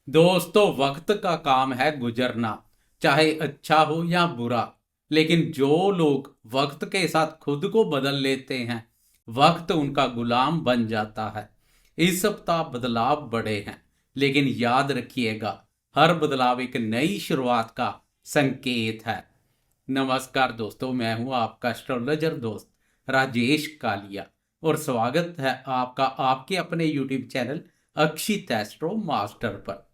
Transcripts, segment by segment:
दोस्तों, वक्त का काम है गुजरना, चाहे अच्छा हो या बुरा। लेकिन जो लोग वक्त के साथ खुद को बदल लेते हैं, वक्त उनका गुलाम बन जाता है। इस सप्ताह बदलाव बड़े हैं, लेकिन याद रखिएगा, हर बदलाव एक नई शुरुआत का संकेत है। नमस्कार दोस्तों, मैं हूं आपका एस्ट्रोलॉजर दोस्त राजेश कालिया, और स्वागत है आपका आपके अपने यूट्यूब चैनल अक्षित एस्ट्रो मास्टर पर।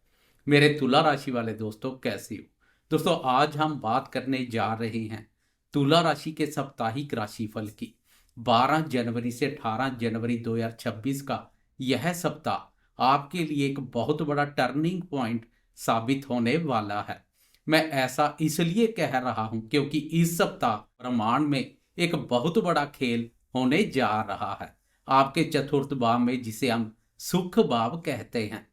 मेरे तुला राशि वाले दोस्तों, कैसे हो? दोस्तों, आज हम बात करने जा रहे हैं तुला राशि के साप्ताहिक राशिफल की। 12 जनवरी से 18 जनवरी 2026 का यह सप्ताह आपके लिए एक बहुत बड़ा टर्निंग पॉइंट साबित होने वाला है। मैं ऐसा इसलिए कह रहा हूं क्योंकि इस सप्ताह ब्रह्मांड में एक बहुत बड़ा खेल होने जा रहा है। आपके चतुर्थ भाव में, जिसे हम सुख भाव कहते हैं,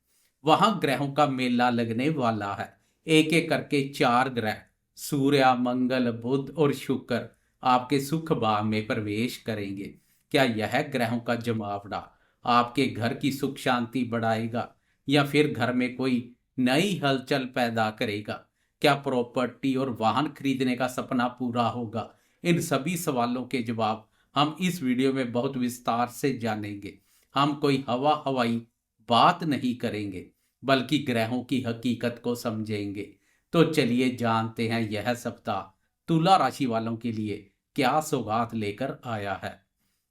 वहां ग्रहों का मेला लगने वाला है। एक एक करके 4 ग्रह, सूर्य, मंगल, बुध और शुक्र, आपके सुख भाव में प्रवेश करेंगे। क्या यह ग्रहों का जमावड़ा आपके घर की सुख शांति बढ़ाएगा, या फिर घर में कोई नई हलचल पैदा करेगा? क्या प्रॉपर्टी और वाहन खरीदने का सपना पूरा होगा? इन सभी सवालों के जवाब हम इस वीडियो में बहुत विस्तार से जानेंगे। हम कोई हवाई बात नहीं करेंगे, बल्कि ग्रहों की हकीकत को समझेंगे। तो चलिए जानते हैं यह सप्ताह तुला राशि वालों के लिए क्या सौगात लेकर आया है।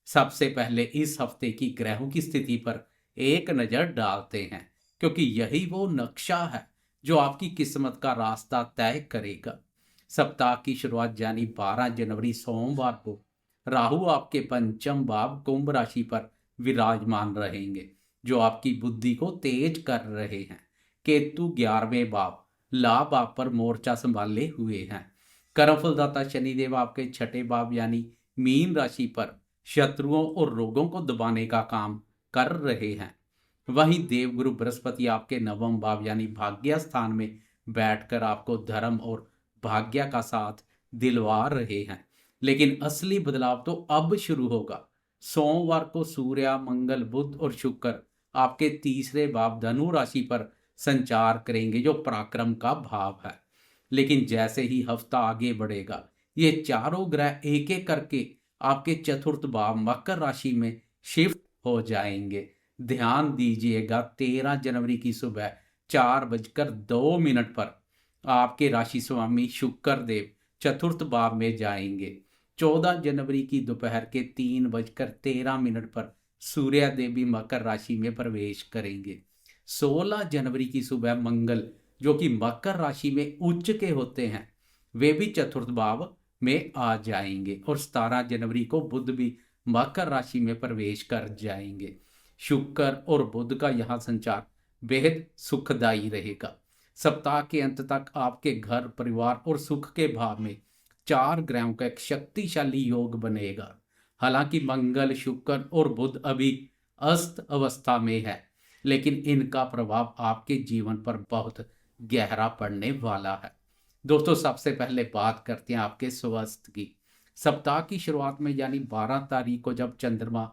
सबसे पहले इस हफ्ते की ग्रहों की स्थिति पर एक नजर डालते हैं, क्योंकि यही वो नक्शा है जो आपकी किस्मत का रास्ता तय करेगा। सप्ताह की शुरुआत यानी 12 जनवरी सोमवार को राहु आपके पंचम भाव कुंभ राशि पर विराजमान रहेंगे, जो आपकी बुद्धि को तेज कर रहे हैं। केतु 11वें भाव लाभ आप पर मोर्चा संभाले हुए हैं। कर्मफलदाता शनिदेव आपके छठे भाव यानी मीन राशि पर शत्रुओं और रोगों को दबाने का काम कर रहे हैं। वहीं देवगुरु बृहस्पति आपके नवम भाव यानी भाग्य स्थान में बैठकर आपको धर्म और भाग्य का साथ दिलवा रहे हैं। लेकिन असली बदलाव तो अब शुरू होगा। सोमवार को सूर्य, मंगल, बुध और शुक्र आपके तीसरे भाव धनु राशि पर संचार करेंगे, जो पराक्रम का भाव है। लेकिन जैसे ही हफ्ता आगे बढ़ेगा, ये चारों ग्रह एक एक करके आपके चतुर्थ भाव मकर राशि में शिफ्ट हो जाएंगे। ध्यान दीजिएगा, 13 जनवरी की सुबह 4:02 पर आपके राशि स्वामी शुक्र देव चतुर्थ भाव में जाएंगे। 14 जनवरी की दोपहर के 3:13 पर सूर्य देव भी मकर राशि में प्रवेश करेंगे। 16 जनवरी की सुबह मंगल, जो कि मकर राशि में उच्च के होते हैं, वे भी चतुर्थ भाव में आ जाएंगे। और 17 जनवरी को बुध भी मकर राशि में प्रवेश कर जाएंगे। शुक्र और बुध का यहाँ संचार बेहद सुखदायी रहेगा। सप्ताह के अंत तक आपके घर, परिवार और सुख के भाव में 4 ग्रहों का एक शक्तिशाली योग बनेगा। हालांकि मंगल, शुक्र और बुध अभी अस्त अवस्था में है, लेकिन इनका प्रभाव आपके जीवन पर बहुत गहरा पड़ने वाला है। दोस्तों, सबसे पहले बात करते हैं आपके स्वास्थ्य की। सप्ताह की शुरुआत में यानी 12 तारीख को जब चंद्रमा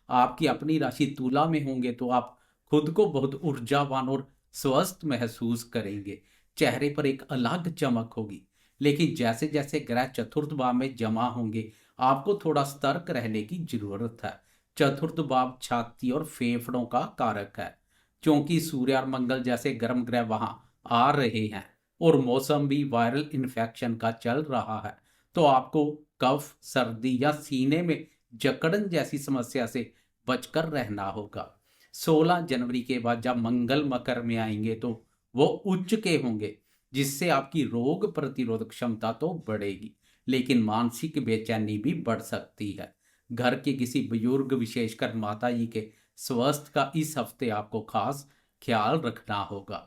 आपकी अपनी राशि तुला में होंगे, तो आप खुद को बहुत ऊर्जावान और स्वस्थ महसूस करेंगे। चेहरे पर एक अलग चमक होगी। लेकिन जैसे जैसे ग्रह चतुर्थ भाव में जमा होंगे, आपको थोड़ा सतर्क रहने की जरूरत है। चतुर्थ भाव छाती और फेफड़ों का कारक है, क्योंकि सूर्य और मंगल जैसे गर्म ग्रह वहां आ रहे हैं, और मौसम भी वायरल इन्फेक्शन का चल रहा है। तो आपको कफ, सर्दी या सीने में जकड़न जैसी समस्या से बचकर रहना होगा। 16 जनवरी के बाद जब मंगल मकर में आएंगे, तो वो उच्च के होंगे, जिससे आपकी रोग प्रतिरोधक क्षमता तो बढ़ेगी, लेकिन मानसिक बेचैनी भी बढ़ सकती है। घर के किसी बुजुर्ग, विशेषकर माता जी के स्वास्थ्य का इस हफ्ते आपको खास ख्याल रखना होगा।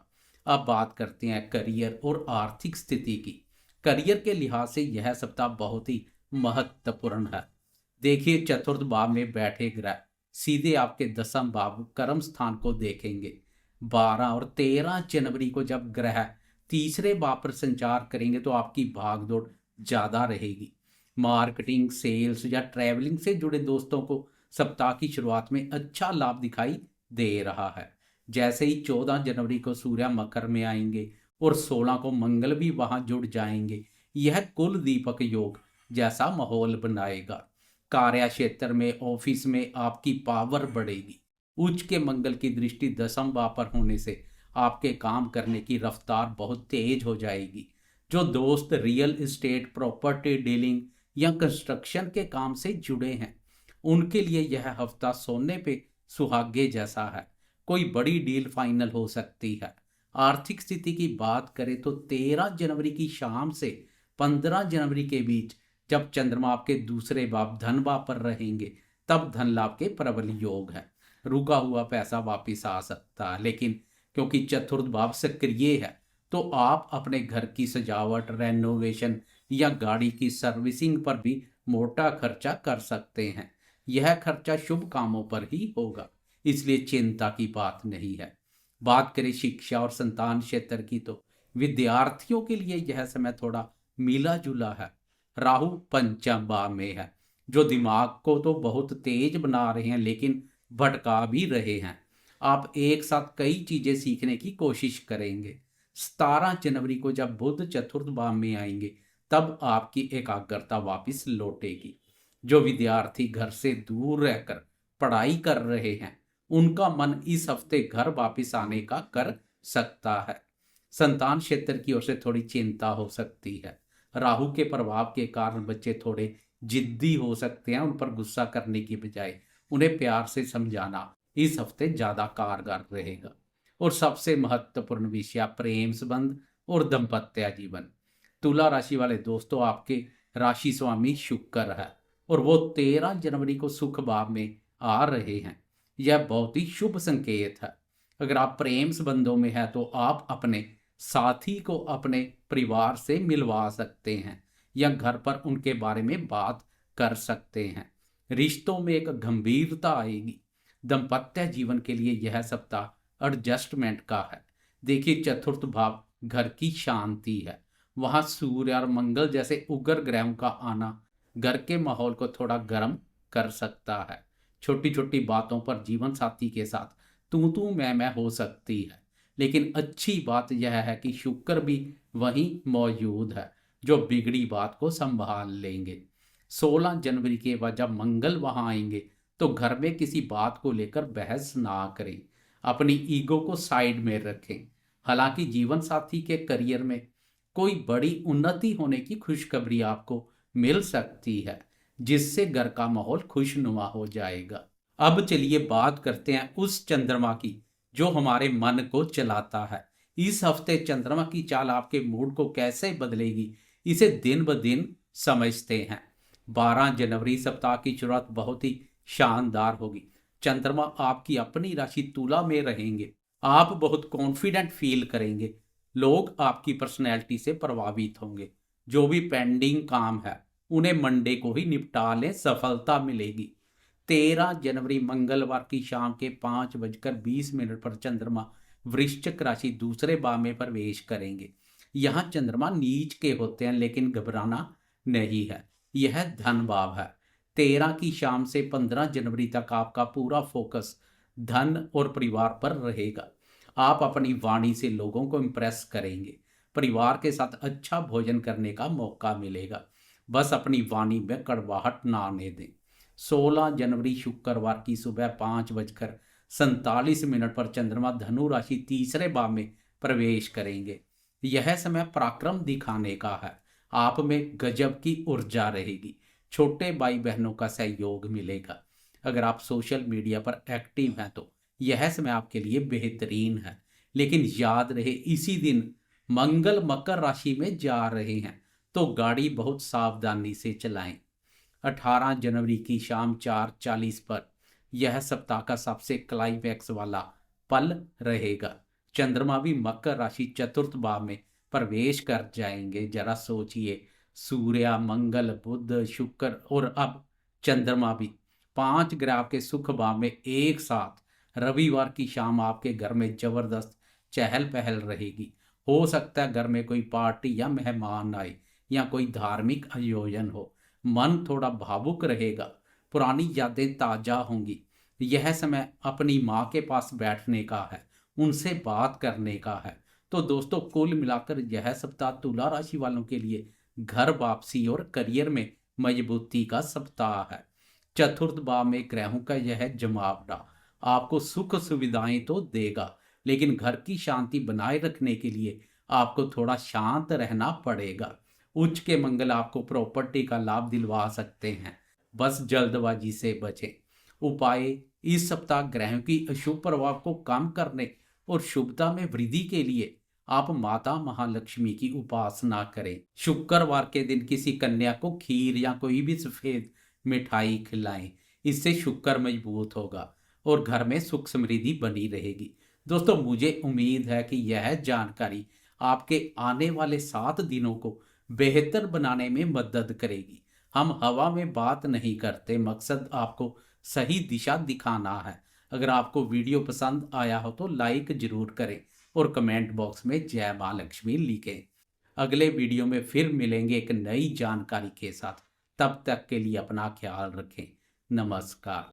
अब बात करते हैं करियर और आर्थिक स्थिति की। करियर के लिहाज से यह सप्ताह बहुत ही महत्वपूर्ण है। देखिए, चतुर्थ भाव में बैठे ग्रह सीधे आपके दसम भाव कर्म स्थान को देखेंगे। 12 और 13 जनवरी को जब ग्रह तीसरे भाव पर संचार करेंगे, तो आपकी भागदौड़ ज्यादा रहेगी। मार्केटिंग, सेल्स या ट्रैवलिंग से जुड़े दोस्तों को सप्ताह की शुरुआत में अच्छा लाभ दिखाई दे रहा है। जैसे ही 14 जनवरी को सूर्य मकर में आएंगे और 16 को मंगल भी वहां जुड़ जाएंगे, यह कुल दीपक योग जैसा माहौल बनाएगा। कार्य क्षेत्र में, ऑफिस में आपकी पावर बढ़ेगी। उच्च के मंगल की दृष्टि दसम भाव पर होने से आपके काम करने की रफ्तार बहुत तेज हो जाएगी। जो दोस्त रियल एस्टेट, प्रॉपर्टी डीलिंग या कंस्ट्रक्शन के काम से जुड़े हैं, उनके लिए यह हफ्ता सोने पे सुहागे जैसा है। कोई बड़ी डील फाइनल हो सकती है। आर्थिक स्थिति की बात करें तो 13 जनवरी की शाम से 15 जनवरी के बीच, जब चंद्रमा आपके दूसरे भाव धन भाव पर रहेंगे, तब धन लाभ के प्रबल योग है। रुका हुआ पैसा वापिस आ सकता है, लेकिन क्योंकि चतुर्थ भाव सक्रिय है, तो आप अपने घर की सजावट, रेनोवेशन या गाड़ी की सर्विसिंग पर भी मोटा खर्चा कर सकते हैं। यह खर्चा शुभ कामों पर ही होगा, इसलिए चिंता की बात नहीं है। बात करें शिक्षा और संतान क्षेत्र की, तो विद्यार्थियों के लिए यह समय थोड़ा मिला जुला है। राहु पंचम भाव में है, जो दिमाग को तो बहुत तेज बना रहे हैं, लेकिन भटका भी रहे हैं। आप एक साथ कई चीजें सीखने की कोशिश करेंगे। 17 जनवरी को जब बुध चतुर्थ भाव में आएंगे, तब आपकी एकाग्रता वापस लौटेगी। जो विद्यार्थी घर से दूर रहकर पढ़ाई कर रहे हैं, उनका मन इस हफ्ते घर वापस आने का कर सकता है। संतान क्षेत्र की ओर से थोड़ी चिंता हो सकती है। राहु के प्रभाव के कारण बच्चे थोड़े जिद्दी हो सकते हैं। उन पर गुस्सा करने की बजाय उन्हें प्यार से समझाना इस हफ्ते ज्यादा कारगर रहेगा। और सबसे महत्वपूर्ण विषय प्रेम संबंध और दाम्पत्य जीवन। तुला राशि वाले दोस्तों, आपके राशि स्वामी शुक्र है और वो 13 जनवरी को सुख भाव में आ रहे हैं। यह बहुत ही शुभ संकेत है। अगर आप प्रेम संबंधों में हैं, तो आप अपने साथी को अपने परिवार से मिलवा सकते हैं या घर पर उनके बारे में बात कर सकते हैं। रिश्तों में एक गंभीरता आएगी। दाम्पत्य जीवन के लिए यह सप्ताह एडजस्टमेंट का है। देखिए, चतुर्थ भाव घर की शांति है। वहां सूर्य और मंगल जैसे उग्र ग्रहों का आना घर के माहौल को थोड़ा गर्म कर सकता है। छोटी छोटी बातों पर जीवन साथी के साथ तू मैं हो सकती है, लेकिन अच्छी बात यह है कि शुक्र भी वहीं मौजूद है, जो बिगड़ी बात को संभाल लेंगे। 16 जनवरी के बाद जब मंगल वहां आएंगे, तो घर में किसी बात को लेकर बहस ना करें। अपनी ईगो को साइड में रखें। हालांकि जीवन साथी के करियर में कोई बड़ी उन्नति होने की खुशखबरी आपको मिल सकती है, जिससे घर का माहौल खुशनुमा हो जाएगा। अब चलिए बात करते हैं उस चंद्रमा की जो हमारे मन को चलाता है। इस हफ्ते चंद्रमा की चाल आपके मूड को कैसे बदलेगी, इसे दिन ब दिन समझते हैं। 12 जनवरी सप्ताह की शुरुआत बहुत ही शानदार होगी। चंद्रमा आपकी अपनी राशि तुला में रहेंगे। आप बहुत कॉन्फिडेंट फील करेंगे। लोग आपकी पर्सनैलिटी से प्रभावित होंगे। जो भी पेंडिंग काम है, उन्हें मंडे को ही निपटा लें, सफलता मिलेगी। 13 जनवरी मंगलवार की शाम के 5:20 पर चंद्रमा वृश्चिक राशि दूसरे भाव में प्रवेश करेंगे। यहाँ चंद्रमा नीच के होते हैं, लेकिन घबराना नहीं है। यह धन भाव है। 13 की शाम से 15 जनवरी तक आपका पूरा फोकस धन और परिवार पर रहेगा। आप अपनी वाणी से लोगों को इम्प्रेस करेंगे। परिवार के साथ अच्छा भोजन करने का मौका मिलेगा। बस अपनी वाणी में कड़वाहट ना आने दें। 16 जनवरी शुक्रवार की सुबह 5:47 पर चंद्रमा धनु राशि तीसरे भाव में प्रवेश करेंगे। यह समय पराक्रम दिखाने का है। आप में गजब की ऊर्जा रहेगी। छोटे भाई बहनों का सहयोग मिलेगा। अगर आप सोशल मीडिया पर एक्टिव हैं, तो यह समय आपके लिए बेहतरीन है। लेकिन याद रहे, इसी दिन मंगल मकर राशि में जा रहे हैं, तो गाड़ी बहुत सावधानी से चलाएं। 18 जनवरी की शाम 4:40 पर यह सप्ताह का सबसे क्लाइमैक्स वाला पल रहेगा। चंद्रमा भी मकर राशि चतुर्थ भाव में प्रवेश कर जाएंगे। जरा सोचिए, सूर्य, मंगल, बुध, शुक्र और अब चंद्रमा भी 5 ग्रह के सुख भाव में एक साथ। रविवार की शाम आपके घर में जबरदस्त चहल पहल रहेगी। हो सकता है घर में कोई पार्टी या मेहमान आए या कोई धार्मिक आयोजन हो। मन थोड़ा भावुक रहेगा। पुरानी यादें ताजा होंगी। यह समय अपनी माँ के पास बैठने का है उनसे बात करने का है। तो दोस्तों कुल मिलाकर यह सप्ताह तुला राशि वालों के लिए घर वापसी और करियर में मजबूती का सप्ताह है। चतुर्थ भाव में ग्रहों का यह जमावड़ा आपको सुख सुविधाएं तो देगा, लेकिन घर की शांति बनाए रखने के लिए आपको थोड़ा शांत रहना पड़ेगा। उच्च के मंगल आपको प्रॉपर्टी का लाभ दिलवा सकते हैं, बस जल्दबाजी से बचें। उपाय: इस सप्ताह ग्रहों की अशुभ प्रभाव को कम करने और शुभता में वृद्धि के लिए आप माता महालक्ष्मी की उपासना करें। शुक्रवार के दिन किसी कन्या को खीर या कोई भी सफेद मिठाई खिलाएं, इससे शुक्र मजबूत होगा और घर में सुख समृद्धि बनी रहेगी। दोस्तों मुझे उम्मीद है कि यह जानकारी आपके आने वाले 7 दिनों को बेहतर बनाने में मदद करेगी। हम हवा में बात नहीं करते, मकसद आपको सही दिशा दिखाना है। अगर आपको वीडियो पसंद आया हो तो लाइक जरूर करें और कमेंट बॉक्स में जय मां लक्ष्मी लिखें। अगले वीडियो में फिर मिलेंगे एक नई जानकारी के साथ। तब तक के लिए अपना ख्याल रखें। नमस्कार।